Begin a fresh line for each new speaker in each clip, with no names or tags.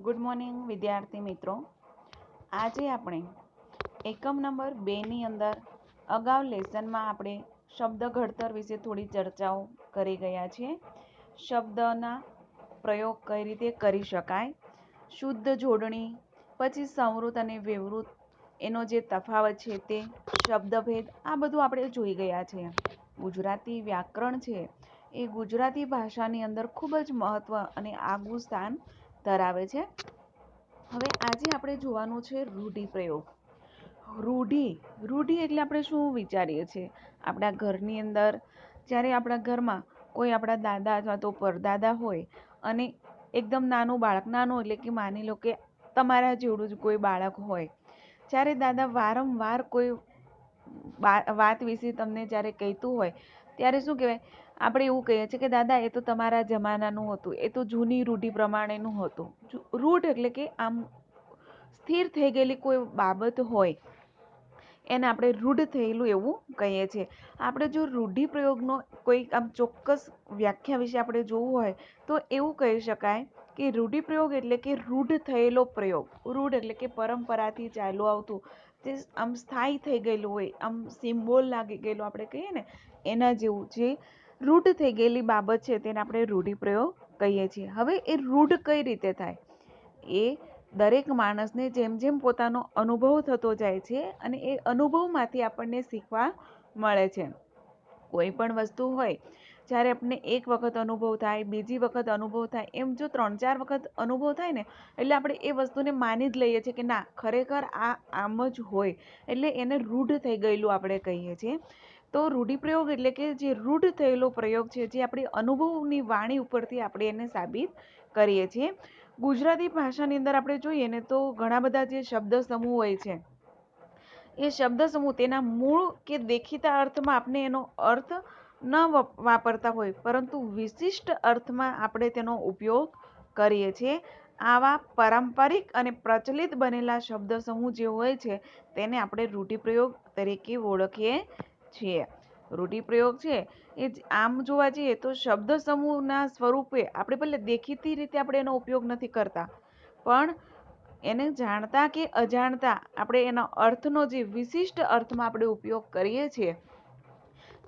Good morning વિદ્યાર્થી મિત્રો. આજે આપણે એકમ નંબર 2 ની અંદર અગાઉ લેસનમાં આપણે શબ્દ ઘડતર વિશે થોડી ચર્ચાઓ કરી ગયા છીએ. શબ્દના પ્રયોગ કઈ રીતે કરી શકાય, શુદ્ધ જોડણી, પછી સંવૃત અને વિવૃત, એનો જે તફાવત છે તે, શબ્દભેદ, આ બધું આપણે જોઈ ગયા છે. ગુજરાતી વ્યાકરણ છે એ ગુજરાતી ભાષાની અંદર ખૂબ જ મહત્વ અને આગવું સ્થાન ધરાવે છે. હવે આજે આપણે જોવાનું છે રૂઢિપ્રયોગ. રૂઢિ એટલે આપણે શું વિચારીએ છીએ? આપણા ઘરની અંદર જ્યારે આપણા ઘરમાં કોઈ આપણા દાદા અથવા તો પરદાદા હોય અને એકદમ નાનું બાળક, નાનું એટલે કે માની લો કે તમારા જેવડું જ કોઈ બાળક હોય, જ્યારે દાદા વારંવાર કોઈ વાત વિશે તમને જ્યારે કહેતું હોય ત્યારે શું કહેવાય? આપણે એવું કહીએ છીએ કે દાદા એ તો તમારા જમાનાનું હતું, એ તો જૂની રૂઢિ પ્રમાણેનું હતું. રૂઢ એટલે કે આમ સ્થિર થઈ ગયેલી કોઈ બાબત હોય એને આપણે રૂઢ થયેલું એવું કહીએ છીએ. આપણે જો રૂઢિપ્રયોગનો કોઈ આમ ચોક્કસ વ્યાખ્યા વિશે આપણે જોવું હોય તો એવું કહી શકાય કે રૂઢિપ્રયોગ એટલે કે રૂઢ થયેલો પ્રયોગ. રૂઢ એટલે કે પરંપરાથી ચાલ્યું આવતું, જે આમ સ્થાયી થઈ ગયેલું હોય, આમ સિમ્બોલ લાગી ગયેલું આપણે કહીએ ને એના જેવું, જે રૂઢ થઈ ગયેલી બાબત છે તેને આપણે રૂઢિપ્રયોગ કહીએ છીએ. હવે એ રૂઢ કઈ રીતે થાય? એ દરેક માણસને જેમ જેમ પોતાનો અનુભવ થતો જાય છે અને એ અનુભવમાંથી આપણને શીખવા મળે છે. કોઈ પણ વસ્તુ હોય, જ્યારે આપણને એક વખત અનુભવ થાય, બીજી વખત અનુભવ થાય, એમ જો 3-4 વખત અનુભવ થાય ને એટલે આપણે એ વસ્તુને માની જ લઈએ છીએ કે ના, ખરેખર આ આમ જ હોય, એટલે એને રૂઢ થઈ ગયેલું આપણે કહીએ છીએ. તો રૂઢિપ્રયોગ એટલે કે જે રૂઢ થયેલો પ્રયોગ છે, જે આપણી અનુભવની વાણી ઉપરથી આપણે એને સાબિત કરીએ છીએ. ગુજરાતી ભાષાની અંદર આપણે જોઈએ ને તો ઘણા બધા જે શબ્દ સમૂહ હોય છે, એ શબ્દ સમૂહ તેના મૂળ કે દેખીતા અર્થમાં આપણે એનો અર્થ ન વાપરતા હોય, પરંતુ વિશિષ્ટ અર્થમાં આપણે તેનો ઉપયોગ કરીએ છીએ. આવા પારંપરિક અને પ્રચલિત બનેલા શબ્દ સમૂહ જે હોય છે તેને આપણે રૂઢિપ્રયોગ તરીકે ઓળખીએ છીએ. રૂઢિપ્રયોગ છે એ આમ જોવા જઈએ તો શબ્દ સમૂહના સ્વરૂપે આપણે ભલે દેખીતી રીતે આપણે એનો ઉપયોગ નથી કરતા, પણ એને જાણતા કે અજાણતા આપણે એના અર્થનો જે વિશિષ્ટ અર્થમાં આપણે ઉપયોગ કરીએ છીએ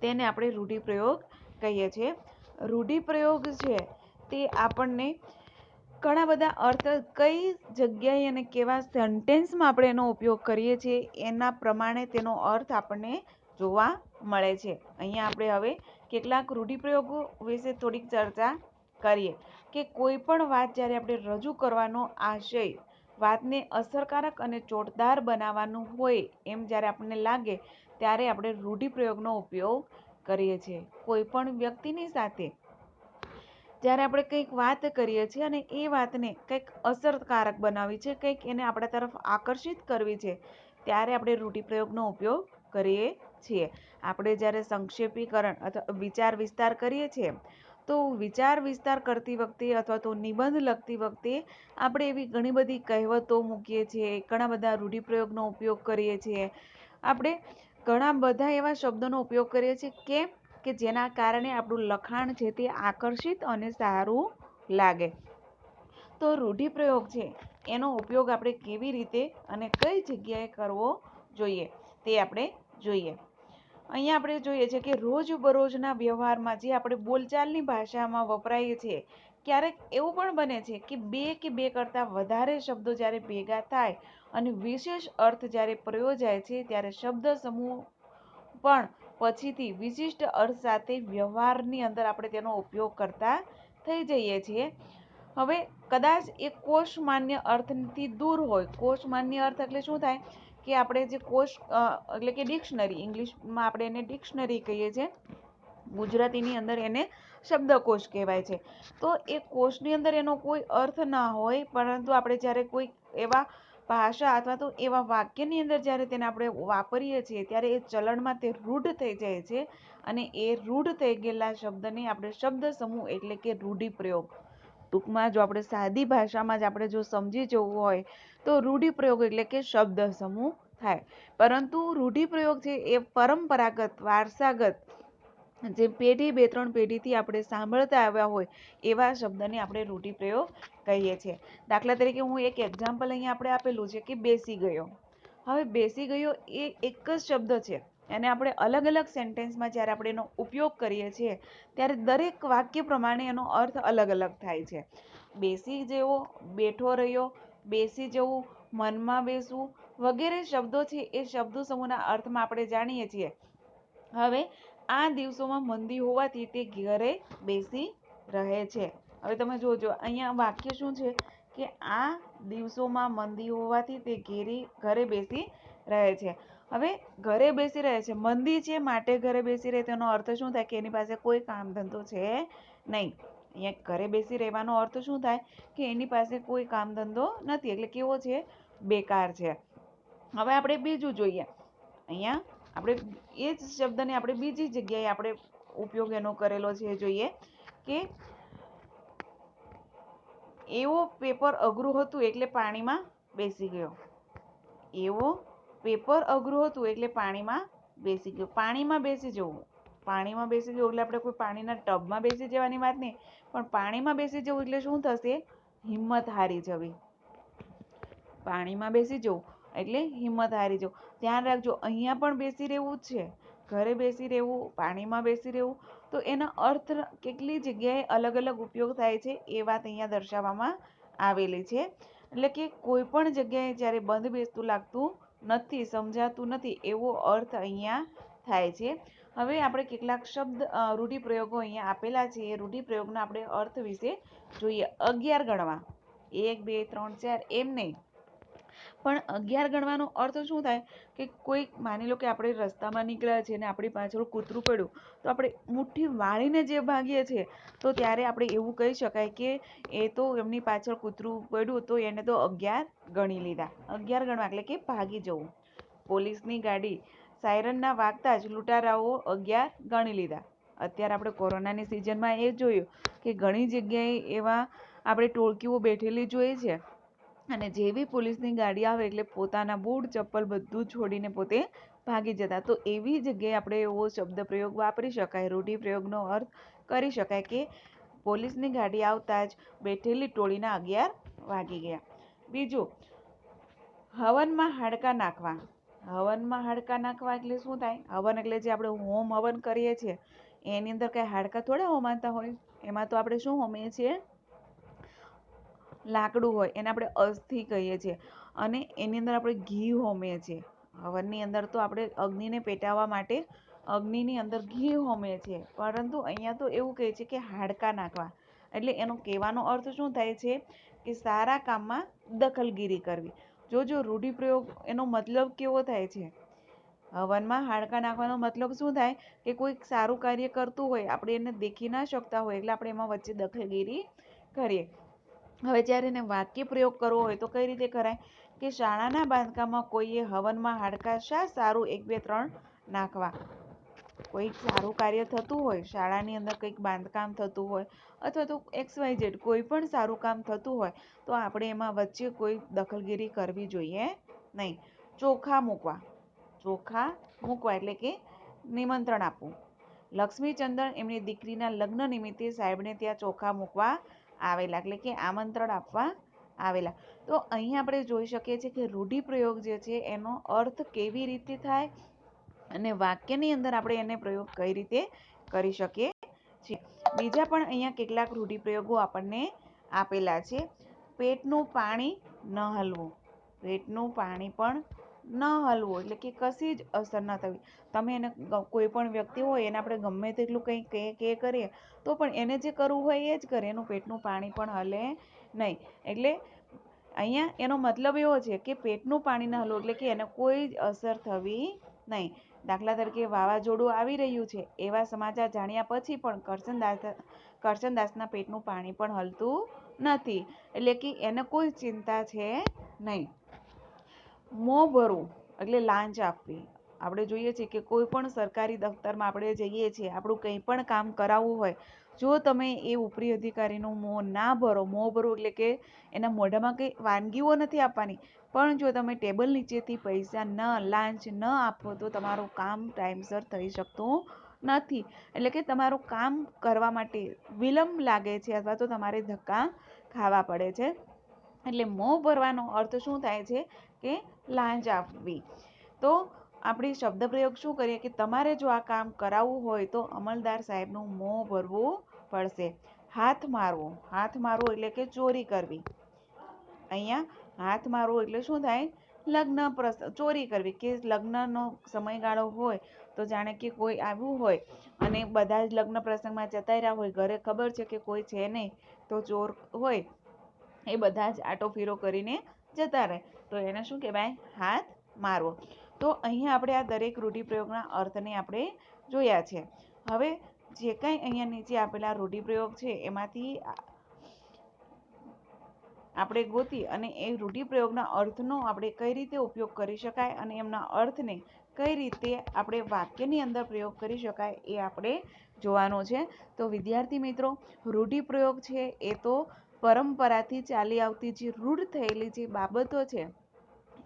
તેને આપણે રૂઢિપ્રયોગ કહીએ છીએ. રૂઢિપ્રયોગ છે તે આપણને ઘણા બધા અર્થ, કઈ જગ્યાએ અને કેવા સેન્ટેન્સમાં આપણે એનો ઉપયોગ કરીએ છીએ એના પ્રમાણે તેનો અર્થ આપણને જોવા મળે છે. અહીંયા આપણે હવે કેટલાક રૂઢિપ્રયોગો વિશે થોડીક ચર્ચા કરીએ કે કોઈ પણ વાત જ્યારે આપણે રજૂ કરવાનો આશય, વાતને અસરકારક અને ચોટદાર બનાવવાનું હોય એમ જ્યારે આપણને લાગે ત્યારે આપણે રૂઢિપ્રયોગનો ઉપયોગ કરીએ છીએ. કોઈ પણ વ્યક્તિની સાથે જ્યારે આપણે કંઈક વાત કરીએ છીએ અને એ વાતને કંઈક અસરકારક બનાવવી છે, કંઈક એને આપણા તરફ આકર્ષિત કરવી છે, ત્યારે આપણે રૂઢિપ્રયોગનો ઉપયોગ કરીએ છીએ. આપણે જ્યારે સંક્ષેપીકરણ અથવા વિચાર વિસ્તાર કરીએ છીએ તો વિચાર વિસ્તાર કરતી વખતે અથવા તો નિબંધ લખતી વખતે આપણે એવી ઘણી બધી કહેવતો મૂકીએ છીએ, ઘણા બધા રૂઢિપ્રયોગનો ઉપયોગ કરીએ છીએ. આપણે ઘણા બધા એવા શબ્દોનો ઉપયોગ કરીએ છીએ કે જેના કારણે આપણું લખાણ છે તે આકર્ષિત અને સારું લાગે. તો રૂઢિપ્રયોગ છે એનો ઉપયોગ આપણે કેવી રીતે અને કઈ જગ્યાએ કરવો જોઈએ તે આપણે જોઈએ. અહીંયા આપણે જોઈએ છીએ કે રોજબરોજના વ્યવહારમાં જે આપણે બોલચાલની ભાષામાં વપરાઈએ છીએ, ક્યારેક એવું પણ બને છે કે બે કરતાં વધારે શબ્દો જ્યારે ભેગા થાય અને વિશેષ અર્થ જ્યારે પ્રયોજાય છે ત્યારે શબ્દ સમૂહ પણ પછીથી વિશિષ્ટ અર્થ સાથે વ્યવહારની અંદર આપણે તેનો ઉપયોગ કરતા થઈ જઈએ છીએ. હવે કદાચ એ કોષમાન્ય અર્થથી દૂર હોય. કોષમાન્ય અર્થ એટલે શું થાય કે આપણે જે કોષ એટલે કે ડિક્શનરી, ઇંગ્લિશમાં આપણે એને ડિક્શનરી કહીએ છીએ, ગુજરાતીની અંદર એને શબ્દકોશ કહેવાય છે. તો એ કોષની અંદર એનો કોઈ અર્થ ના હોય, પરંતુ આપણે જ્યારે કોઈ એવા ભાષા અથવા તો એવા વાક્યની અંદર જ્યારે તેને આપણે વાપરીએ છીએ ત્યારે એ ચલણમાં તે રૂઢ થઈ જાય છે અને એ રૂઢ થઈ ગયેલા શબ્દને આપણે શબ્દ સમૂહ એટલે કે રૂઢિપ્રયોગ, ટૂંકમાં જો આપણે સાદી ભાષામાં જ આપણે જો સમજી જવું હોય તો રૂઢિપ્રયોગ એટલે કે શબ્દ સમૂહ થાય. પરંતુ રૂઢિપ્રયોગ છે એ પરંપરાગત, વારસાગત જે પેઢી 2-3 પેઢીથી આપણે સાંભળતા આવ્યા હોય એવા શબ્દને આપણે રૂઢિપ્રયોગ કહીએ છીએ. દાખલા તરીકે હું એક એક્ઝામ્પલ અહીંયા આપણે આપેલું છે કે બેસી ગયો. હવે બેસી ગયો એ એક જ શબ્દ છે, અને આપણે અલગ અલગ સેન્ટેન્સમાં જ્યારે આપણે એનો ઉપયોગ કરીએ છીએ ત્યારે દરેક વાક્ય પ્રમાણે એનો અર્થ અલગ અલગ થાય છે. બેસી જેવો, બેઠો રહ્યો, બેસી જવું, મનમાં બેસવું વગેરે શબ્દો છે એ શબ્દો સમૂહના અર્થમાં આપણે જાણીએ છીએ. હવે આ દિવસોમાં મંદી હોવાથી તે ઘરે બેસી રહે છે. હવે તમે જોજો અહીંયા વાક્ય શું છે કે આ દિવસોમાં મંદી હોવાથી તે ઘરે બેસી રહે છે. હવે ઘરે બેસી રહે છે, મંદી છે માટે ઘરે બેસી રહે, તેનો અર્થ શું થાય કે એની પાસે કોઈ કામ ધંધો છે નહીં. અહીંયા ઘરે બેસી રહેવાનો અર્થ શું થાય કે એની પાસે કોઈ કામ ધંધો નથી, એટલે કેવો છે, બેકાર છે. હવે આપણે બીજું જોઈએ. અહીંયા આપણે એ જ શબ્દને આપણે બીજી જગ્યાએ આપણે ઉપયોગ એનો કરેલો છે, જોઈએ કે એવો પેપર અઘરું હતું એટલે પાણીમાં બેસી ગયો. એવો પેપર અઘરું હતું એટલે પાણીમાં બેસી ગયો. પાણીમાં બેસી જવું, પાણીમાં બેસી જવું એટલે આપણે કોઈ પાણીના ટબમાં બેસી જવાની વાત નહીં, પણ પાણીમાં બેસી જવું એટલે શું થશે, હિંમત હારી જવી. પાણીમાં બેસી જવું એટલે હિંમત હારી જવું. ધ્યાન રાખજો, અહીંયા પણ બેસી રહેવું જ છે, ઘરે બેસી રહેવું, પાણીમાં બેસી રહેવું, તો એના અર્થ કેટલી જગ્યાએ અલગ અલગ ઉપયોગ થાય છે એ વાત અહીંયા દર્શાવવામાં આવેલી છે. એટલે કે કોઈ પણ જગ્યાએ જ્યારે બંધ બેસતું લાગતું નથી, સમજાતું નથી, એવો અર્થ અહીંયા થાય છે. હવે આપણે કેટલાક શબ્દ રૂઢિપ્રયોગો અહીંયા આપેલા છે, એ રૂઢિપ્રયોગના આપણે અર્થ વિશે જોઈએ. 11 ગણવા, 1 2 3 4 એમ નહીં, પણ 11 ગણવાનો અર્થ શું થાય કે કોઈ માની લો કે આપણે રસ્તામાં નીકળ્યા છીએ અને આપણી પાછળ કૂતરું પડ્યું, તો આપણે મુઠ્ઠી વાળીને જે ભાગીએ છીએ, તો ત્યારે આપણે એવું કહી શકાય કે એ તો એમની પાછળ કૂતરું પડ્યું તો એને તો 11 ગણી લીધા. 11 ગણવા એટલે કે ભાગી જવું. પોલીસની ગાડી સાયરનના વાગતા જ લૂંટારાઓ 11 ગણી લીધા. અત્યારે આપણે કોરોનાની સિઝનમાં એ જોયું કે ઘણી જગ્યાએ એવા આપણે ટોળકીઓ બેઠેલી જોઈએ છે, અને જેવી પોલીસની ગાડી આવે એટલે પોતાના બૂટ ચપ્પલ બધું છોડીને પોતે ભાગી જતા. તો એવી જગ્યાએ આપણે એવો શબ્દ પ્રયોગ વાપરી શકાય, રૂઢિપ્રયોગનો અર્થ કરી શકાય કે પોલીસની ગાડી આવતા જ બેઠેલી ટોળીના 11 વાગી ગયા. બીજું, હવનમાં હાડકા નાખવા. હવનમાં હાડકા નાખવા એટલે શું થાય? હવન એટલે જે આપણે હોમ હવન કરીએ છીએ એની અંદર કઈ હાડકા થોડા હોમાતા હોય. એમાં તો આપણે શું હોમીએ છીએ? લાકડું હોય, એને આપણે અસ્થિ કહીએ છીએ, અને એની અંદર આપણે ઘી હોમીએ છીએ. હવનની અંદર તો આપણે અગ્નિને પેટાવવા માટે અગ્નિની અંદર ઘી હોમીએ છીએ, પરંતુ અહીંયા તો એવું કહે છે કે હાડકા નાખવા. એટલે એનો કહેવાનો અર્થ શું થાય છે કે સારા કામમાં દખલગીરી કરવી. જો રૂઢિપ્રયોગ એનો મતલબ કેવો થાય છે? હવનમાં હાડકા નાખવાનો મતલબ શું થાય કે કોઈ સારું કાર્ય કરતું હોય, આપણે એને દેખી ના શકતા હોય, એટલે આપણે એમાં વચ્ચે દખલગીરી કરીએ. હવે જ્યારે એને વાક્ય પ્રયોગ કરવો હોય તો કઈ રીતે કરાય કે શાળાના બાંધકામમાં કોઈએ હવનમાં હાડકા શા સારું 1 2 3 નાખવા. કોઈક સારું કાર્ય થતું હોય, શાળાની અંદર કંઈક બાંધકામ થતું હોય, અથવા તો XYZ કોઈ પણ સારું કામ થતું હોય, તો આપણે એમાં વચ્ચે કોઈ દખલગીરી કરવી જોઈએ નહીં. ચોખા મૂકવા. ચોખા મૂકવા એટલે કે નિમંત્રણ આપવું. લક્ષ્મીચંદન એમની દીકરીના લગ્ન નિમિત્તે સાહેબને ત્યાં ચોખા મૂકવા આવેલા, એટલે કે આમંત્રણ આપવા આવેલા. તો અહીં આપણે જોઈ શકીએ છીએ કે રૂઢિપ્રયોગ જે છે એનો અર્થ કેવી રીતે થાય અને વાક્યની અંદર આપણે એને પ્રયોગ કઈ રીતે કરી શકીએ છીએ. બીજા પણ અહીંયા કેટલાક રૂઢિપ્રયોગો આપણને આપેલા છે. પેટનું પાણી ન હલવું. પેટનું પાણી પણ ન હલવું એટલે કે કશી જ અસર ન થવી. તમે એને કોઈ પણ વ્યક્તિ હોય એને આપણે ગમે તેટલું કંઈ કે કરીએ તો પણ એને જે કરવું હોય એ જ કરે, એનું પેટનું પાણી પણ હલે નહીં. એટલે અહીંયા એનો મતલબ એવો છે કે પેટનું પાણી ન હલવું એટલે કે એને કોઈ જ અસર થવી નહીં. દાખલા તરીકે વાવાઝોડું આવી રહ્યું છે એવા સમાચાર જાણ્યા પછી પણ કરશનદાસના પેટનું પાણી પણ હલતું નથી, એટલે કે એને કોઈ ચિંતા છે નહીં. મોં ભરવું એટલે લાંચ આપવી. આપણે જોઈએ છીએ કે કોઈ પણ સરકારી દફતરમાં આપણે જઈએ છીએ, આપણું કંઈ પણ કામ કરાવવું હોય, જો તમે એ ઉપરી અધિકારીનું મોં ના ભરો, મોં ભરવું એટલે કે એના મોઢામાં કંઈ વાનગીઓ નથી આપવાની, પણ જો તમે ટેબલ નીચેથી પૈસા લાંચ ન આપો તો તમારું કામ ટાઈમસર થઈ શકતું નથી, એટલે કે તમારું કામ કરવા માટે વિલંબ લાગે છે અથવા તો તમારે ધક્કા ખાવા પડે છે. એટલે મોં ભરવાનો અર્થ શું થાય છે કે લાંચ આપવી. તો આપણે શબ્દ પ્રયોગ શું કરીએ કે તમારે જો આ કામ કરાવવું હોય તો અમલદાર સાહેબનું મોં ભરવું પડશે. હાથ મારવો, હાથ મારવો એટલે કે ચોરી કરવી. અહીંયા હાથ મારવો એટલે શું થાય? લગ્ન ચોરી કરવી, કે લગ્નનો સમયગાળો હોય તો જાણે કે કોઈ આવ્યું હોય અને બધા જ લગ્ન પ્રસંગમાં જતા રહ્યા હોય, ઘરે ખબર છે કે કોઈ છે નહીં, તો ચોર હોય એ બધા જ આટો ફેરો કરીને જતા રહે, તો એને શું કહેવાય? હાથ મારવો. તો અહીંયા આપણે આ દરેક રૂઢિપ્રયોગના અર્થને આપણે જોયા છે. હવે જે કાંઈ અહીંયા નીચે આપેલા રૂઢિપ્રયોગ છે એમાંથી આપણે ગોતી અને એ રૂઢિપ્રયોગના અર્થનો આપણે કઈ રીતે ઉપયોગ કરી શકાય અને એમના અર્થને કઈ રીતે આપણે વાક્યની અંદર પ્રયોગ કરી શકાય એ આપણે જોવાનું છે. તો વિદ્યાર્થી મિત્રો, રૂઢિપ્રયોગ છે એ તો પરંપરાથી ચાલી આવતી જે રૂઢ થયેલી જે બાબતો છે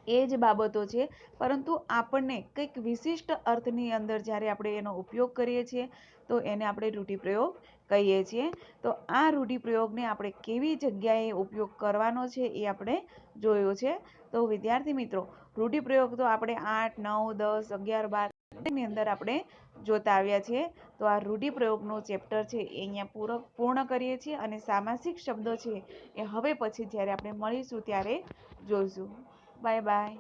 એ જ બાબતો છે, પરંતુ આપણને કંઈક વિશિષ્ટ અર્થની અંદર જ્યારે આપણે એનો ઉપયોગ કરીએ છીએ તો એને આપણે રૂઢિપ્રયોગ કહીએ છીએ. તો આ રૂઢિપ્રયોગને આપણે કેવી જગ્યાએ ઉપયોગ કરવાનો છે એ આપણે જોયો છે. તો વિદ્યાર્થી મિત્રો, રૂઢિપ્રયોગ તો આપણે 8, 9, 10, 11, 12 ની અંદર આપણે જોતા આવ્યા છે. તો આ રૂઢિપ્રયોગનો ચેપ્ટર છે એ અહીંયા પૂર્ણ કરીએ છીએ અને સામાસિક શબ્દો છે એ હવે પછી જ્યારે આપણે મળીશું ત્યારે જોઈશું. Bye bye.